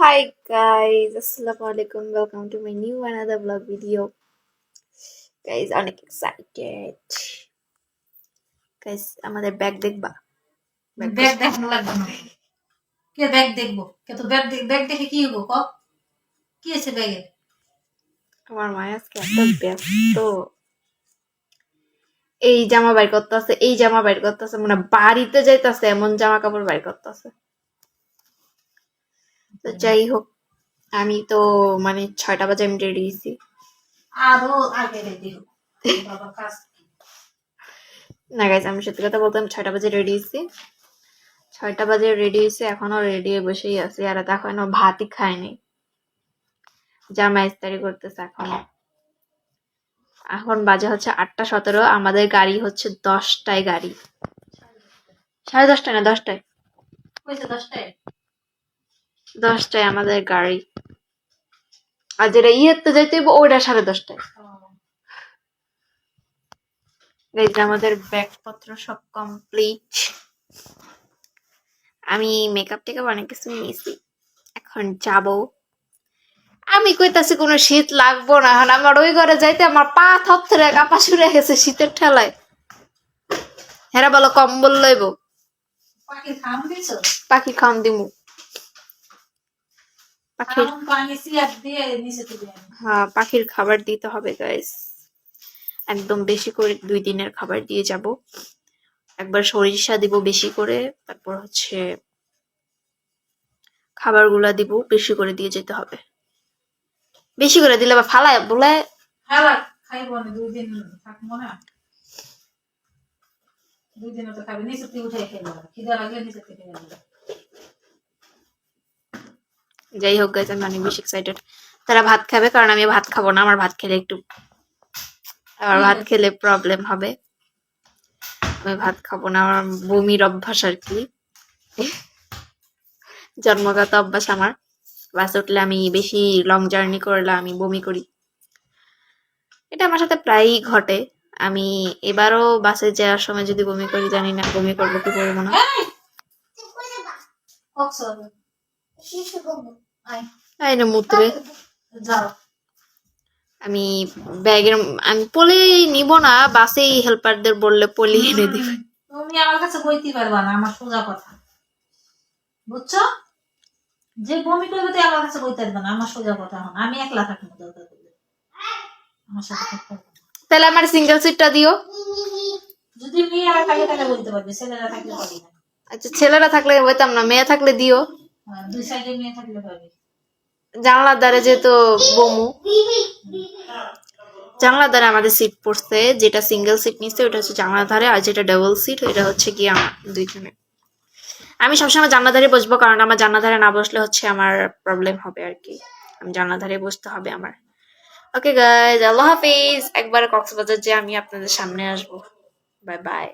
Hi guys, Assalamualaikum. Welcome to my new another vlog video. Guys, অনেক excited. Guys, আমাদের bag দেখবা? Bag দেখানো লাগবে না। কে ব্যাগ দেখবো? কে তো ব্যাগ দেখে কি হবো ক? কি আছে ব্যাগে? আমার মা আজকে এত ব্যস্ত। এই জামা বাইর করতেছে, এই জামা বাইর করতেছে, মানে বাড়িতে যাইতাছে এমন জামা কাপড় বাইর করতেছে। তো যাই হোক, আমি তো মানে 6টা বাজে আমি রেডি হয়েছি। আরো আগে রেডি হবো। বাবা কাজ না গাইজ, আমি সত্যি কথা বলতাম 6টা বাজে রেডি হয়েছি। 6টা বাজে রেডি হয়েছে, এখনো রেডি হয়ে বসেই আছি। আর দেখো এখনো ভাতই খাইনি, জামা ইস্তারি করতেছে এখনো। এখন বাজে হচ্ছে 8টা 17। আমাদের গাড়ি হচ্ছে 10টায় গাড়ি, 10:30টায় না 10টায়, কইছে 10টায়। 10টায় আমাদের গাড়ি। আর যেটা ইয়েতে যাইতে হইব ওইটা 10:30টায়। আমাদের ব্যাগপত্র সব কমপ্লিট। আমি মেকআপ টেকআপ অনেক কিছু নিয়েছি, এখন যাব। আমি কইতাছি কোনো শীত লাগবো না, এখন আমার ওই ঘরে যাইতে আমার পা থরথরে কাঁপা শুরু গেছে শীতের ঠেলায়। হেরা বলো কম্বল লইব, পাখির খাম দিছো? পাখি খাওয়ান দিমু। পাখির পানি সিয়ার দিয়ে নিচে তুলে আনি। হ্যাঁ, পাখির খাবার দিতে হবে গাইস, একদম বেশি করে 2 দিনের খাবার দিয়ে যাব। একবার সরিষা দিব বেশি করে, তারপর হচ্ছে খাবারগুলা দিব বেশি করে দিয়ে যেতে হবে। বেশি করে দিলে বা ফালায় বলে হালা খাইবো না, 2 দিন থাকবো না। 2 দিন তো খাবে, নিচে তুই উঠে খেয়ে যাবে। খিদা লাগলে নিচে থেকে যাবে। যাই হোক গাইস, আমি অনেক বেশি এক্সাইটেড। তারা ভাত খাবে, কারণ আমি ভাত খাবো না। আমার ভাত খেলে একটু, আমার ভাত খেলে প্রবলেম হবে। আমি ভাত খাবো না, আমার বমির অভ্যাস আর কি, জন্মগত অভ্যাস আমার। বাসে উঠলে আমি বেশি লং জার্নি করলে আমি বমি করি। এটা আমার সাথে প্রায়ই ঘটে। আমি এবারও বাসে যাওয়ার সময় যদি বমি করি, জানি না বমি করবো কি করবো না। তাই না মুতবে। আমি ব্যাগের আমি পলি নিব না, বাসেই হেল্পারদের বললে পলি এনে দিবে। তুমি আমার কাছে বইতে পারবা না, আমার সোজা কথা বুঝছো? যে বমি করবে তুই আমার কাছে বইতে পারবে না, আমার সোজা কথা। আমি একলা থাকি না, দরকার পড়লে আমার সাথে থাকতে হবে। তাহলে আমার সিঙ্গেল সিটটা দিও। যদি মেয়েরা থাকে তাহলে বলতে পারবে, ছেলেরা থাকলে পারি না। আচ্ছা, ছেলেরা থাকলে বলতাম না, মেয়ে থাকলে দিও। 2 সাইডে মেয়ে থাকলে পারবে। জানলার ধারে যেহেতু বমু, জানলার ধারে আমাদের সিট পড়ছে। যেটা সিঙ্গেল সিট নিচ্ছে ওটা হচ্ছে জানলার ধারে, আর যেটা ডাবল সিট ওটা হচ্ছে কি আমার দুইজনে। আমি সবসময় জানলার ধারে বসবো, কারণ আমার জানলার ধারে না বসলে হচ্ছে আমার প্রবলেম হবে আর কি। আমি জানলার ধারে বসতে হবে আমার। ওকে গাইজ, আল্লাহ হাফিজ। একবার কক্সবাজার যে আমি আপনাদের সামনে আসবো। Bye bye.